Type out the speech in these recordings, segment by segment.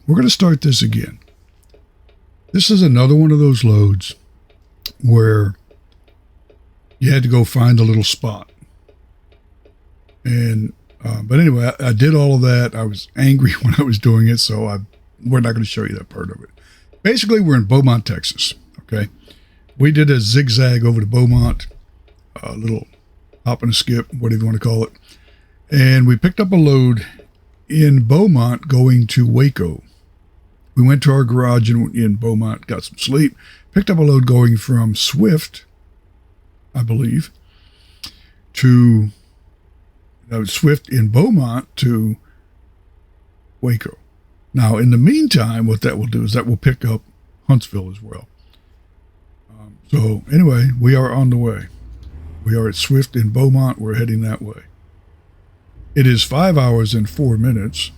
we're going to start this again. This is another one of those loads where you had to go find a little spot. And, but anyway, I did all of that. I was angry when I was doing it, so we're not going to show you that part of it. Basically, we're in Beaumont, Texas, okay? We did a zigzag over to Beaumont, a little hop and a skip, whatever you want to call it. And we picked up a load in Beaumont going to Waco. We went to our garage in Beaumont, got some sleep, picked up a load going from Swift, I believe, to Swift in Beaumont to Waco. Now, in the meantime, what that will do is that will pick up Huntsville as well. So anyway, we are on the way. We are at Swift in Beaumont. We're heading that way. It is 5 hours and 4 minutes.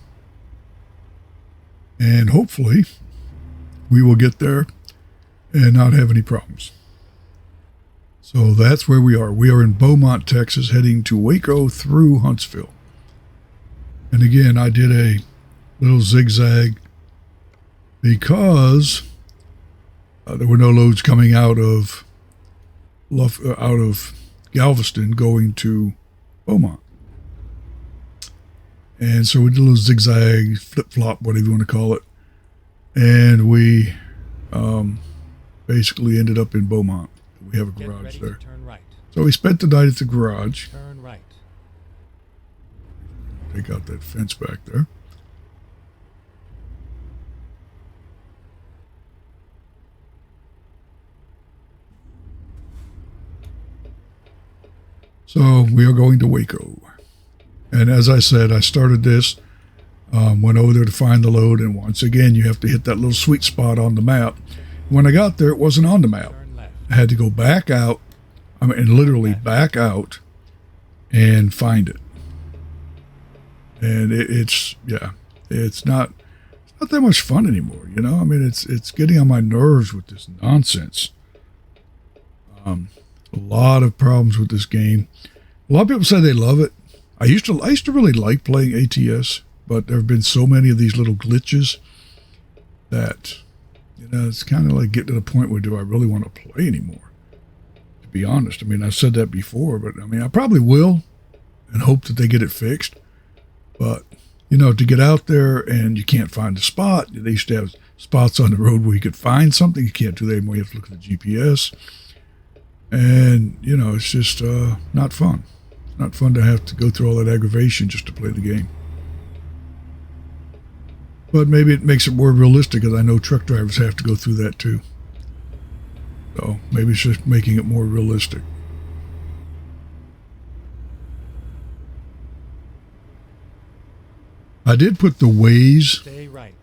And hopefully we will get there and not have any problems. So that's where we are. We are in Beaumont, Texas, heading to Waco through Huntsville. And again, I did a little zigzag because there were no loads coming out of Galveston going to Beaumont. And so we did a little zigzag, flip-flop, whatever you want to call it. And we basically ended up in Beaumont. We have a garage there. Right. So we spent the night at the garage. Turn right. Take out that fence back there. So we are going to Waco. And as I said, I started this, went over there to find the load, and once again, you have to hit that little sweet spot on the map. When I got there, it wasn't on the map. I had to go back out, literally back out and find it. And it's not that much fun anymore, you know? I mean, it's getting on my nerves with this nonsense. A lot of problems with this game. A lot of people say they love it. I used to really like playing ATS, but there have been so many of these little glitches that, you know, it's kind of like getting to the point where do I really want to play anymore? To be honest, I mean, I've said that before, but I mean, I probably will and hope that they get it fixed. But, you know, to get out there and you can't find a spot, they used to have spots on the road where you could find something. You can't do that anymore. You have to look at the GPS. And, you know, it's just not fun. It's not fun to have to go through all that aggravation just to play the game. But maybe it makes it more realistic, because I know truck drivers have to go through that too. So maybe it's just making it more realistic. I did put the Waze, Stay right.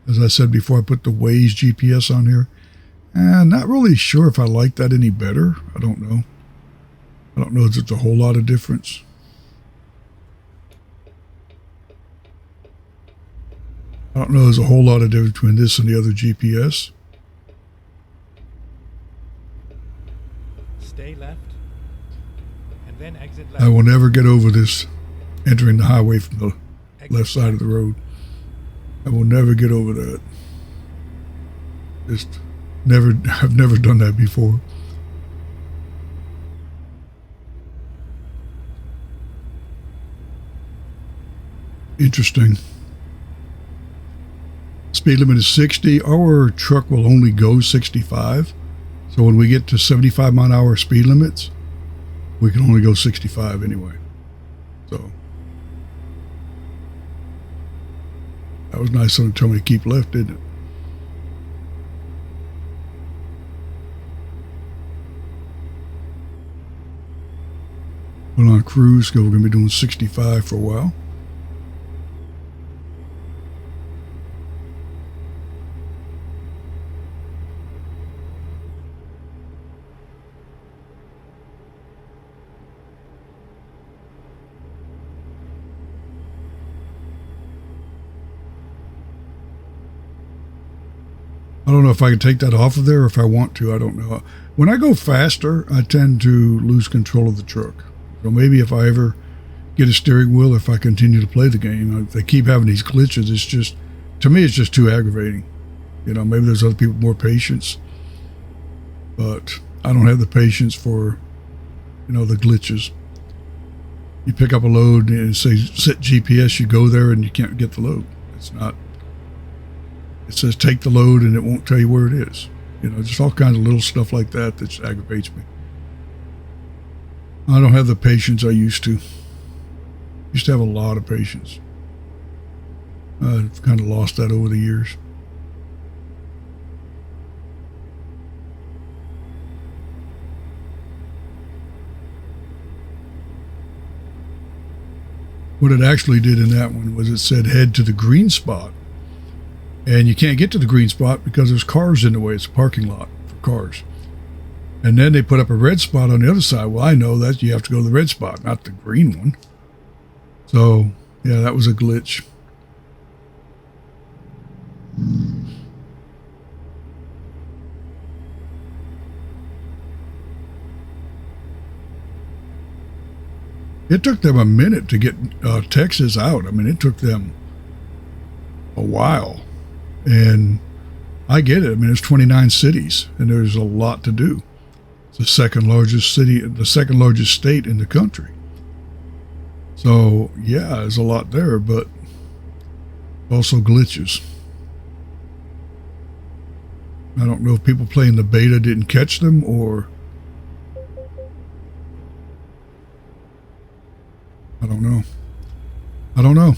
as I said before, I put the Waze GPS on here. And not really sure if I like that any better. I don't know. I don't know if it's a whole lot of difference. I don't know if there's a whole lot of difference between this and the other GPS. Stay left. And then exit left. I will never get over this entering the highway from the left side of the road. I will never get over that. I've never done that before. Interesting. Speed limit is 60. Our truck will only go 65. So when we get to 75 mile an hour speed limits, we can only go 65 anyway. So that was nice of them to tell me to keep left, didn't it? We're on cruise, so we're going to be doing 65 for a while. I don't know if I can take that off of there or if I want to. I don't know. When I go faster, I tend to lose control of the truck. So maybe if I ever get a steering wheel, if I continue to play the game, if they keep having these glitches, it's just to me, it's just too aggravating. You know, maybe there's other people with more patience, but I don't have the patience for, you know, the glitches. You pick up a load and say set GPS, you go there and you can't get the load. It's not, it says take the load and it won't tell you where it is. You know, just all kinds of little stuff like that that aggravates me. I don't have the patience I used to. Used to have a lot of patience. I've kind of lost that over the years. What it actually did in that one was it said head to the green spot. And you can't get to the green spot because there's cars in the way. It's a parking lot for cars. And then they put up a red spot on the other side. Well, I know that you have to go to the red spot, not the green one. So, yeah, that was a glitch. It took them a minute to get Texas out. I mean, it took them a while. And I get it. I mean, it's 29 cities, and there's a lot to do. It's the second largest city, the second largest state in the country. So, yeah, there's a lot there, but also glitches. I don't know if people playing the beta didn't catch them or I don't know.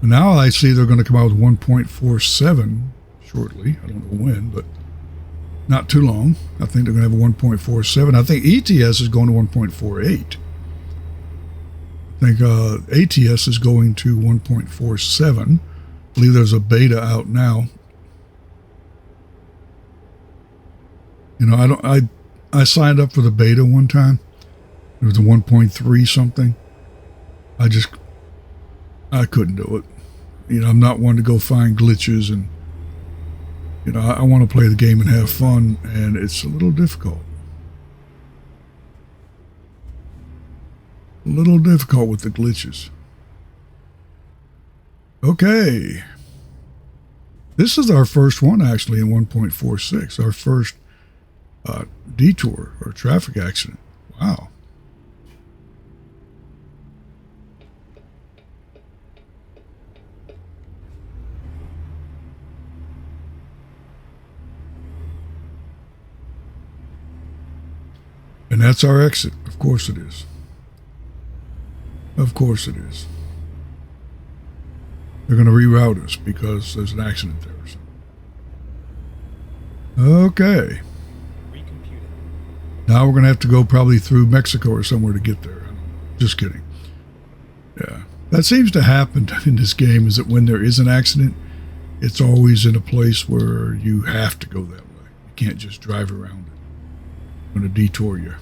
Now I see they're going to come out with 1.47 shortly. I don't know when, but not too long. I think they're going to have a 1.47. I think ATS is going to 1.48. I think ATS is going to 1.47. I believe there's a beta out now. You know, I signed up for the beta one time. It was a 1.3 something. I couldn't do it. You know, I'm not one to go find glitches and, you know, I want to play the game and have fun, and it's a little difficult. A little difficult with the glitches. Okay. This is our first one actually in 1.46. Our first detour or traffic accident. Wow. And that's our exit. Of course it is. Of course it is. They're going to reroute us because there's an accident there or something. Okay. Now we're going to have to go probably through Mexico or somewhere to get there. Just kidding. Yeah. That seems to happen in this game, is that when there is an accident, it's always in a place where you have to go that way. You can't just drive around it. I'm going to detour you.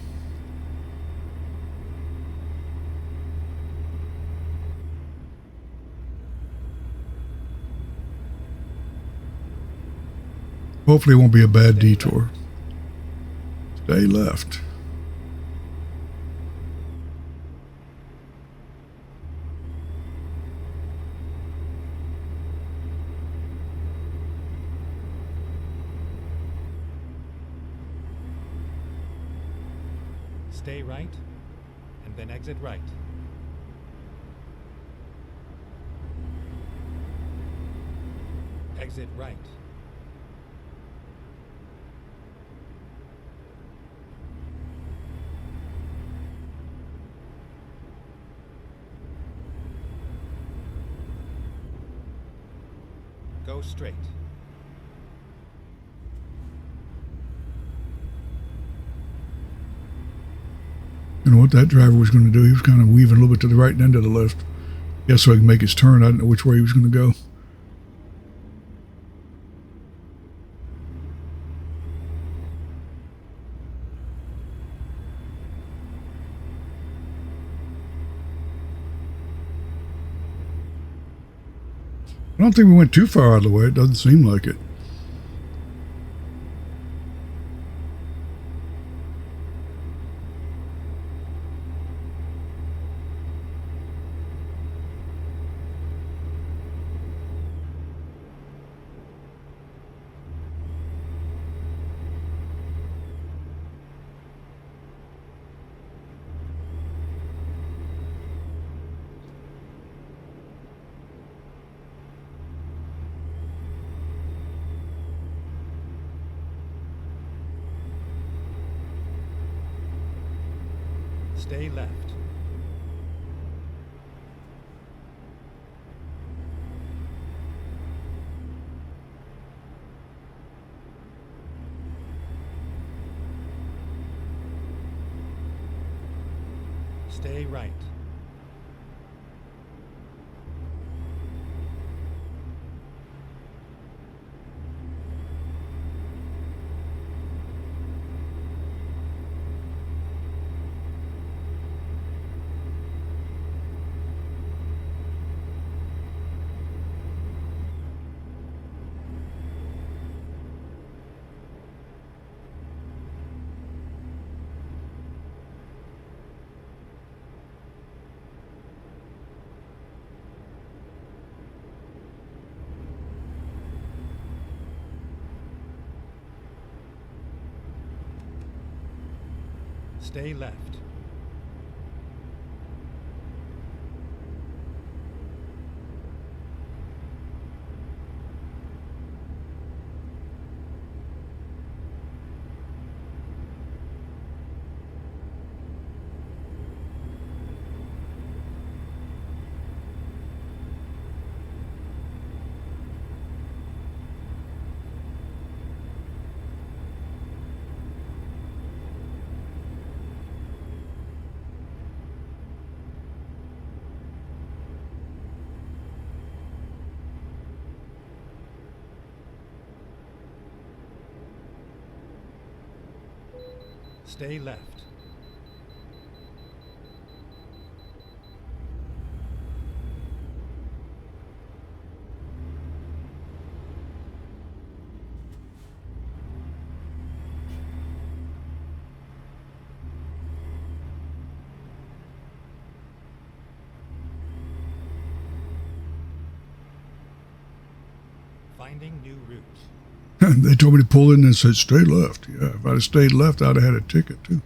Hopefully it won't be a bad detour. Stay left. Stay right, and then exit right. Exit right. Go straight. And what that driver was going to do, he was kind of weaving a little bit to the right and then to the left. Yeah, so he can make his turn. I didn't know which way he was going to go. I don't think we went too far out of the way. It doesn't seem like it. Stay left. Stay right. Stay left. Stay left. Finding new routes. They told me to pull in and said, stay left. Yeah, if I'd have stayed left, I'd have had a ticket too.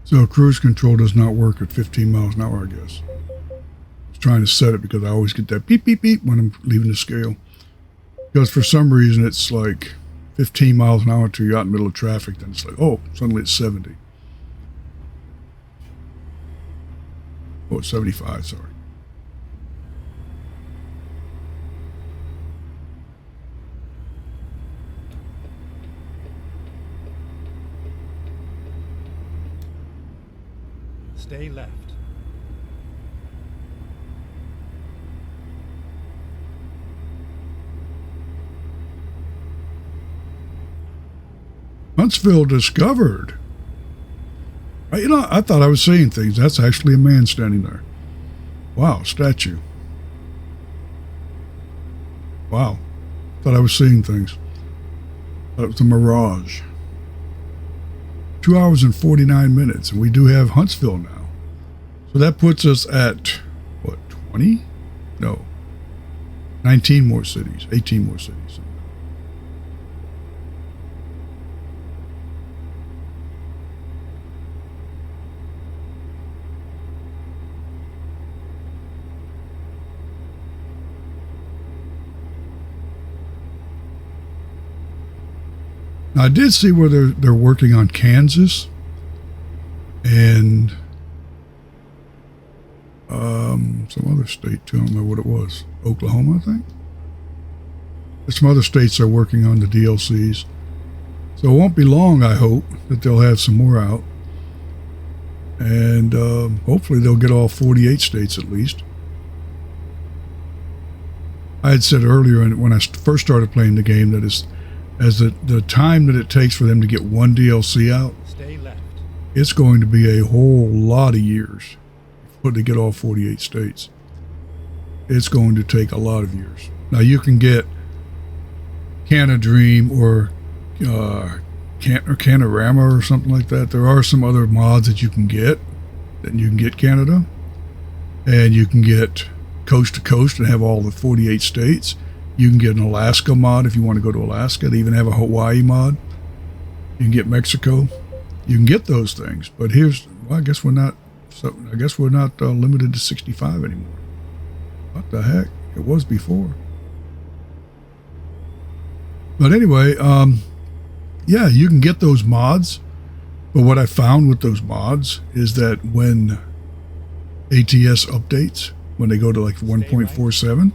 So cruise control does not work at 15 miles an hour, I guess. I was trying to set it because I always get that beep, beep, beep when I'm leaving the scale. Because for some reason it's like 15 miles an hour until you're out in the middle of traffic. Then it's like, oh, suddenly it's 70. Oh, it's 75, sorry. Stay left. Huntsville discovered. I thought I was seeing things. That's actually a man standing there. Wow, statue. Wow. Thought I was seeing things. That was a mirage. 2 hours and 49 minutes, and we do have Huntsville now. So that puts us at, what, 20? No. 19 more cities, 18 more cities. Now, I did see where they're working on Kansas and Some other state too. I don't know what it was. Oklahoma, I think. There's some other states are working on the DLCs. So it won't be long, I hope, that they'll have some more out. And hopefully they'll get all 48 states at least. I had said earlier when I first started playing the game that as the time that it takes for them to get one DLC out, Stay left. it's going to be a whole lot of years before they get all 48 states. It's going to take a lot of years. Now you can get Canadream or Canorama or something like that. There are some other mods that you can get. Then you can get Canada, and you can get coast to coast and have all the 48 states. You can get an Alaska mod if you want to go to Alaska. They even have a Hawaii mod. You can get Mexico. You can get those things, but I guess we're not. So I guess we're not limited to 65 anymore. What the heck? It was before. But anyway, yeah, you can get those mods. But what I found with those mods is that when ATS updates, when they go to like 1.47, and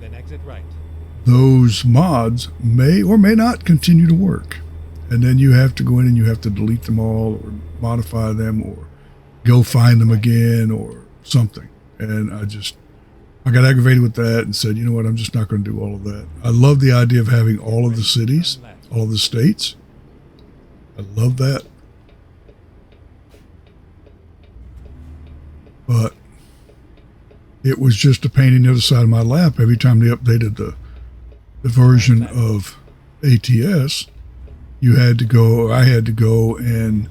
then exit right. those mods may or may not continue to work. And then you have to go in and you have to delete them all or modify them or go find them again or something. And I got aggravated with that and said, you know what, I'm just not going to do all of that. I love the idea of having all of the cities, all of the states. I love that. But it was just a pain in the other side of my lap every time they updated the version of ATS. I had to go and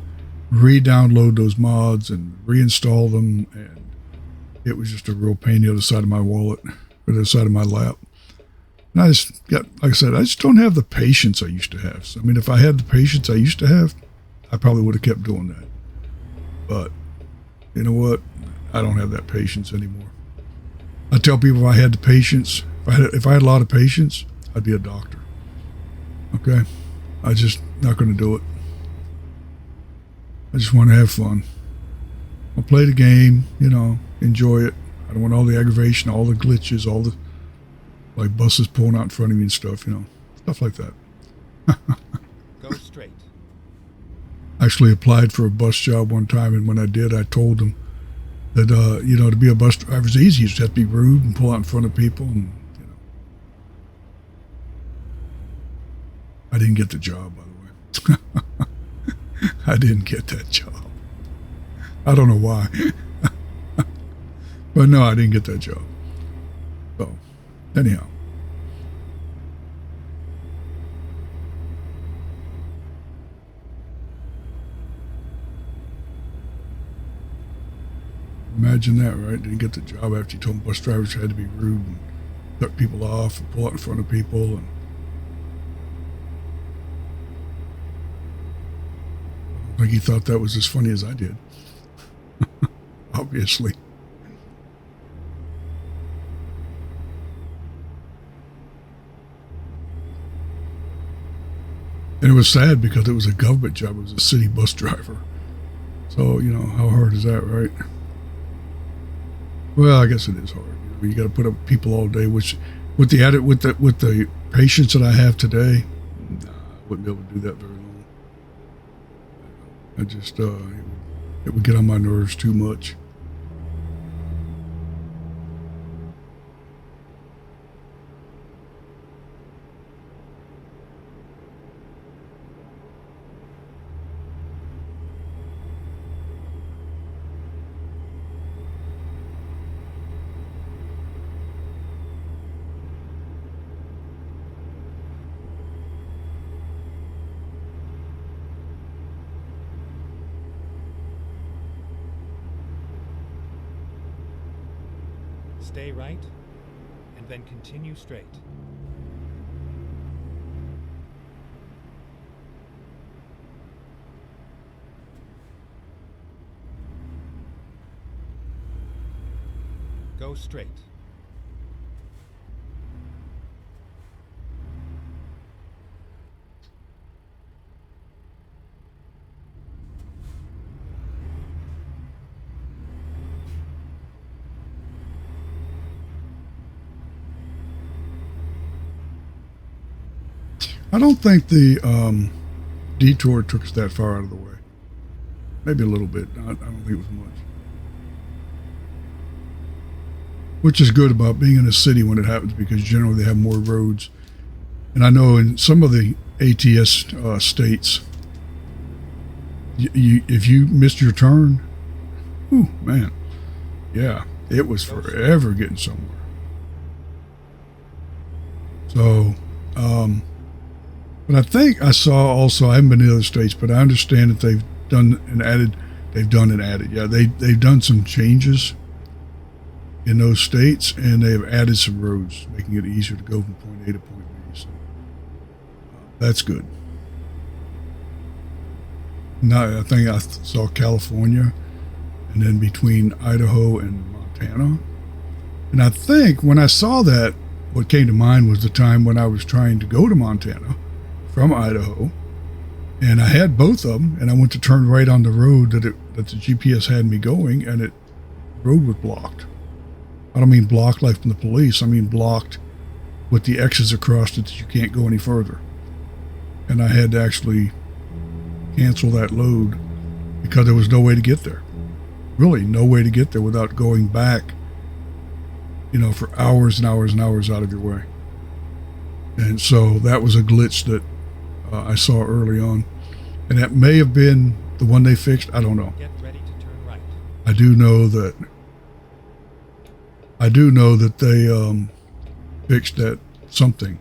re-download those mods and reinstall them, and it was just a real pain the other side of my wallet, or the other side of my lap. And I just got, like I said, I just don't have the patience I used to have. So, I mean, if I had the patience I used to have, I probably would have kept doing that. But you know what? I don't have that patience anymore. I tell people if I had the patience, if I had a lot of patience, I'd be a doctor. Okay? I just not going to do it. I just want to have fun. I'll play the game, enjoy it. I don't want all the aggravation, all the glitches, all the like buses pulling out in front of me and stuff, stuff like that. Go straight. I actually applied for a bus job one time, and when I did, I told them that to be a bus driver is easy. You just have to be rude and pull out in front of people, and I didn't get the job, by the way. I didn't get that job. I don't know why. But no, I didn't get that job. So, anyhow. Imagine that, right? Didn't get the job after you told them bus drivers had to be rude and cut people off and pull out in front of people. And I don't think he thought that was as funny as I did. Obviously. And it was sad because it was a government job. It was a city bus driver. So, how hard is that, right? Well, I guess it is hard. You got to put up with people all day, which with the patience that I have today, I wouldn't be able to do that very long. I just it would get on my nerves too much. Stay right, and then continue straight. Go straight. I don't think the detour took us that far out of the way. Maybe a little bit. I don't think it was much. Which is good about being in a city when it happens, because generally they have more roads. And I know in some of the ATS states, if you missed your turn, whew, man, yeah, it was forever getting somewhere. So, but I think I saw also, I haven't been to the other states, but I understand that they've done and added. Yeah, they've done some changes in those states, and they've added some roads, making it easier to go from point A to point B. So that's good. Now, I think I saw California, and then between Idaho and Montana. And I think when I saw that, what came to mind was the time when I was trying to go to Montana from Idaho, and I had both of them, and I went to turn right on the road that the GPS had me going, and the road was blocked. I don't mean blocked like from the police. I mean blocked with the X's across it that you can't go any further. And I had to actually cancel that load because there was no way to get there. Really, no way to get there without going back, for hours and hours and hours out of your way. And so that was a glitch that I saw early on. And that may have been the one they fixed. I don't know. Get ready to turn right. I do know that they fixed that something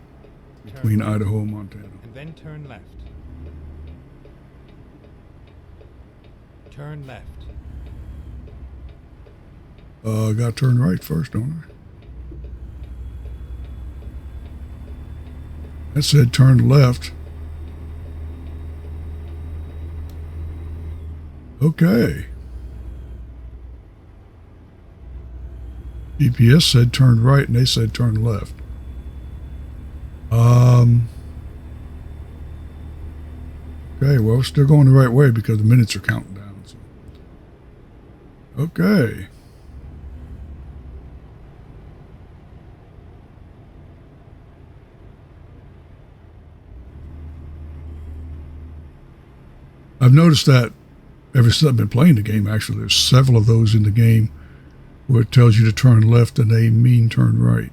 between Idaho and Montana. And then turn left. Turn left. I got to turn right first, don't I? That said turn left. Okay. GPS said turn right, and they said turn left. Okay, well, we're still going the right way because the minutes are counting down. So. Okay. I've noticed that ever since I've been playing the game, actually, there's several of those in the game where it tells you to turn left and they mean turn right.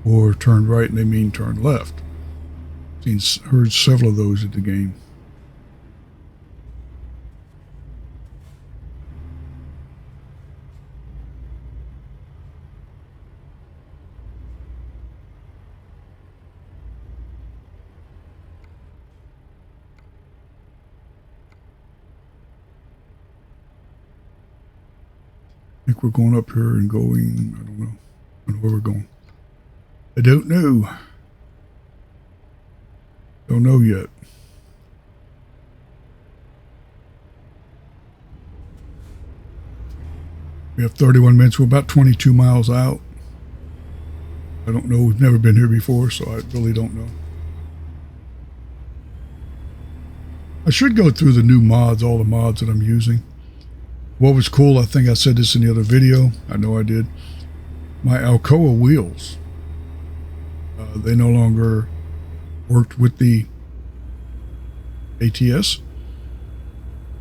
Or turn right and they mean turn left. Heard several of those in the game. I think we're going up here and going, I don't know where we're going. I don't know. Don't know yet. We have 31 minutes. We're about 22 miles out. I don't know. We've never been here before, so I really don't know. I should go through the new mods, all the mods that I'm using. What was cool, I think I said this in the other video. I know I did. My Alcoa wheels. They no longer worked with the ATS.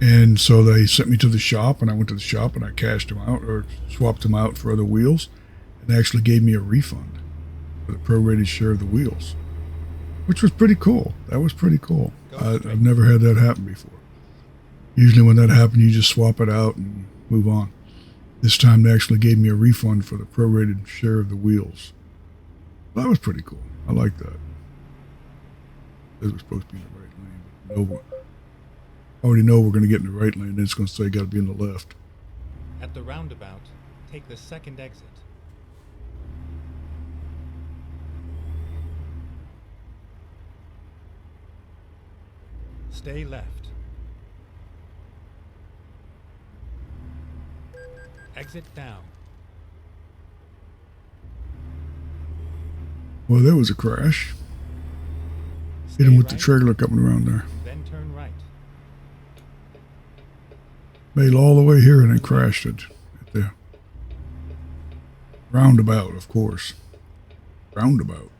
And so they sent me to the shop, and I went to the shop and I cashed them out or swapped them out for other wheels. And they actually gave me a refund for the prorated share of the wheels, which was pretty cool. That was pretty cool. I've never had that happen before. Usually when that happened, you just swap it out and move on. This time they actually gave me a refund for the prorated share of the wheels. Well, that was pretty cool. I like that. It was supposed to be in the right lane. No, I already know we're going to get in the right lane, then it's going to say got to be in the left. At the roundabout, take the second exit. Stay left. Exit down. Well, there was a crash. Hit him with the trailer coming around there. Then turn right. Made it all the way here and then crashed it at the roundabout, of course. Roundabout.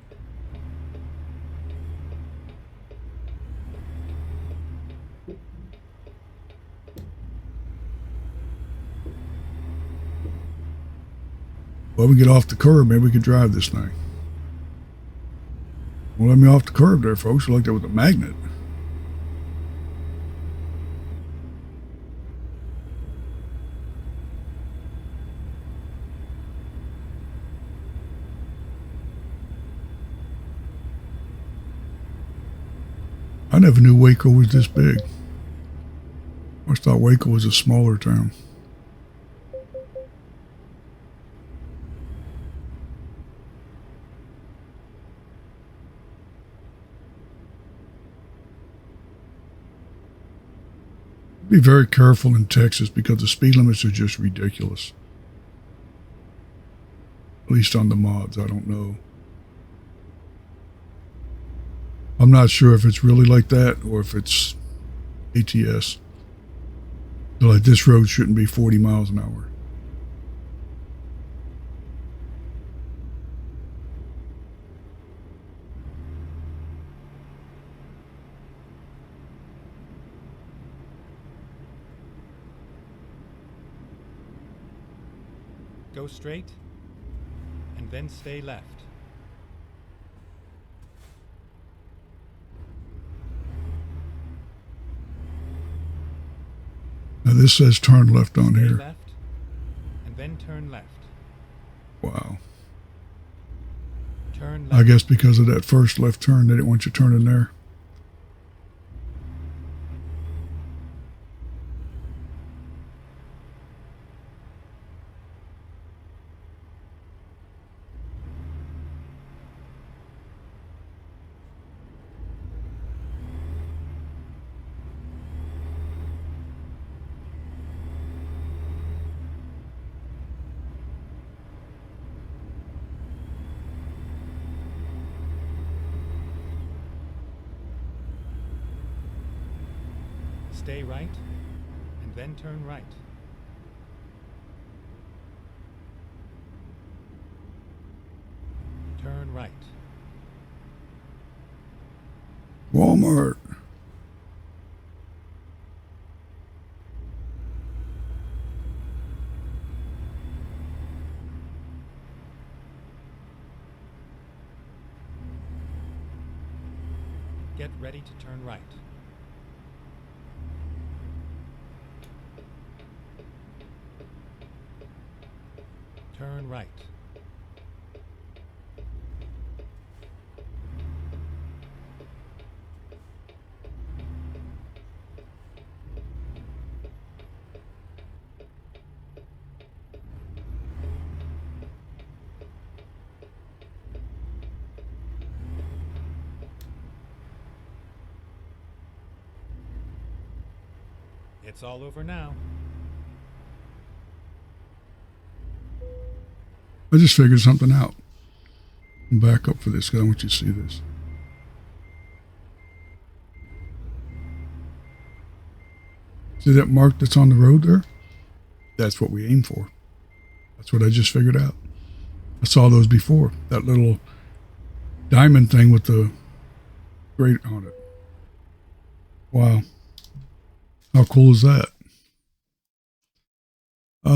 Well, we get off the curb, maybe we could drive this thing. Well, let me off the curb there, folks. Like that with a magnet. I never knew Waco was this big. I always thought Waco was a smaller town. Be very careful in Texas because the speed limits are just ridiculous. At least on the mods, I don't know. I'm not sure if it's really like that or if it's ATS. So like this road shouldn't be 40 miles an hour. Go straight, and then stay left. Now this says turn left on Stay here. left, and then turn left. Wow. Turn left. I guess because of that first left turn, they didn't want you turning there. Stay right, and then turn right. Turn right. Walmart. Get ready to turn right. Turn right. It's all over now. I just figured something out. Back up for this because I want you to see this. See that mark that's on the road there? That's what we aim for. That's what I just figured out. I saw those before. That little diamond thing with the grate on it. Wow. How cool is that? Nah.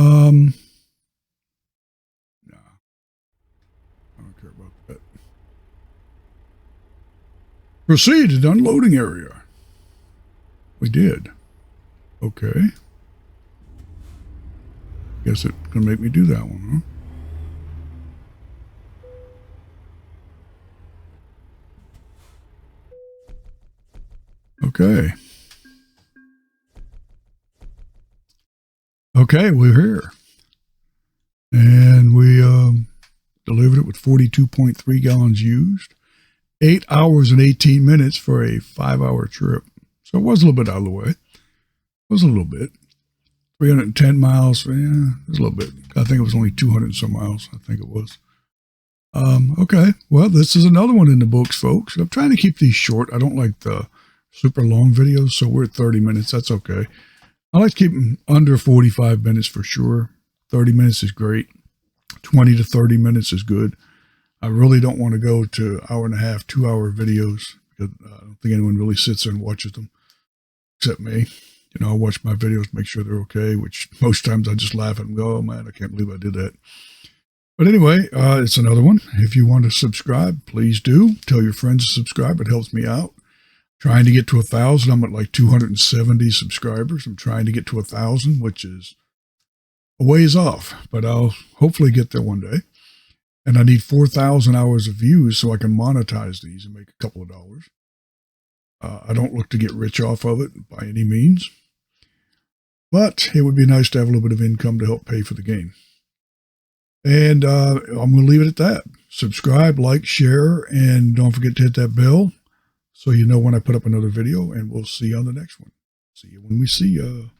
I don't care about that. Proceed to the unloading area. We did. Okay. Guess it's gonna make me do that one, huh? Okay. Okay, we're here. And we delivered it with 42.3 gallons used. 8 hours and 18 minutes for a 5-hour trip. So it was a little bit out of the way. It was a little bit. 310 miles. Yeah, it was a little bit. I think it was only 200 and some miles. I think it was. Okay. Well, this is another one in the books, folks. I'm trying to keep these short. I don't like the super long videos, so we're at 30 minutes. That's okay. I like to keep them under 45 minutes for sure. 30 minutes is great. 20 to 30 minutes is good. I really don't want to go to hour and a half, 2-hour videos because I don't think anyone really sits there and watches them except me. You know, I watch my videos, make sure they're okay, which most times I just laugh at them and go, oh man, I can't believe I did that. But anyway, it's another one. If you want to subscribe, please do. Tell your friends to subscribe. It helps me out. Trying to get to 1,000. I'm at like 270 subscribers. I'm trying to get to 1,000, which is a ways off, but I'll hopefully get there one day. And I need 4,000 hours of views so I can monetize these and make a couple of dollars. I don't look to get rich off of it by any means, but it would be nice to have a little bit of income to help pay for the game. And I'm going to leave it at that. Subscribe, like, share, and don't forget to hit that bell so you know when I put up another video, and we'll see you on the next one. See you when we see you.